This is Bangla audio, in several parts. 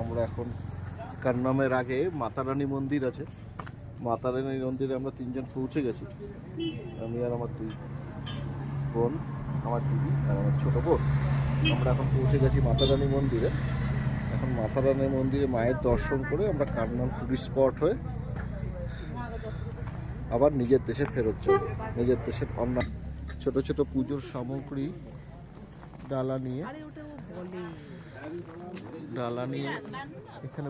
আমরা এখন কান্নামের আগে মাতারানী মন্দির আছে, মাতারানী মন্দিরে আমরা তিনজন পৌঁছে গেছি। আমি আর আমার দুই বোন, আমার দিদি আর আমার ছোটো বোন। আমরা এখন পৌঁছে গেছি মাতারানী মন্দিরে। এখন মাতারানী মন্দিরে মায়ের দর্শন করে আমরা কান্নাম টুরিস্ট স্পট হয়ে আবার নিজের দেশে ফেরত যাব। নিজের দেশের অন্য ছোট ছোট পুজোর সামগ্রী ডালা নিয়ে এখানে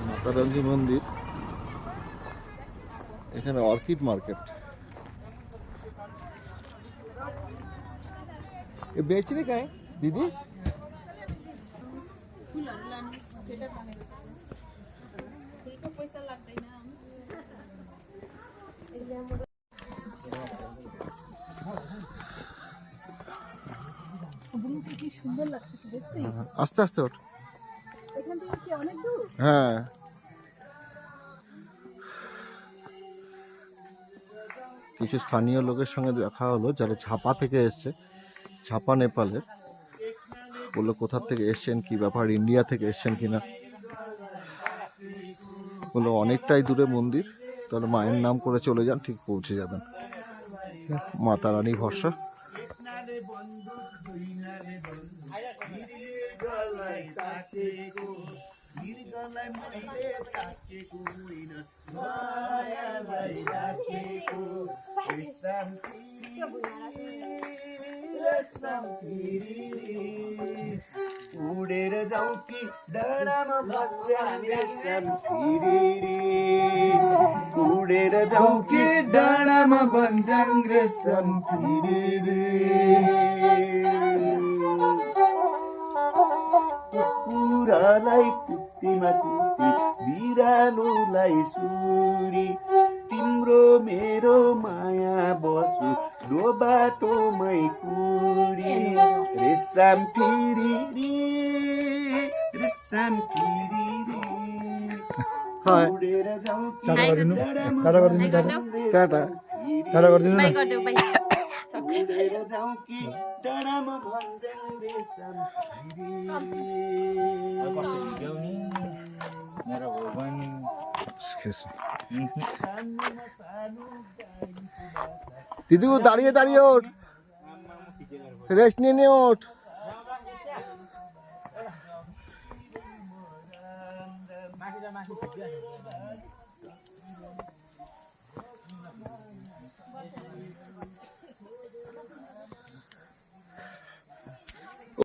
মাতারানী মন্দির, এখানে অর্কিড মার্কেট। ये बेच रहे क्या है दीदी? আস্তে আস্তে ওঠ। হ্যাঁ, কিছু স্থানীয় লোকের সঙ্গে দেখা হলো যারা ঝাপা থেকে এসছে, ঝাপা নেপালের। বললো কোথা থেকে এসছেন, কি ব্যাপার, ইন্ডিয়া থেকে এসছেন কিনা। বললো অনেকটাই দূরে মন্দির, তাহলে মায়ের নাম করে চলে যান, ঠিক পৌঁছে যাবেন। মাতা রানী ভরসা। उडेर जाऊ की डणामा भक्त्याङ रेशम फिरी उडेर जाऊ की डणामा भक्त्याङ रेशम फिरी कुकुरालाई कुट्टीमा कुट्टी बिरालोलाई सुरी तिम्रो मेरो माया बसु दो बाटोमै कुरी रेशम फिरी रेशम फिरी उडेर जाऊ की उडेर जाऊ की डडामा भन्छन् रेशम দিদি দাঁড়িয়ে দাঁড়িয়ে ওঠ, রেস্ট নিয়ে নিয়ে ওঠ।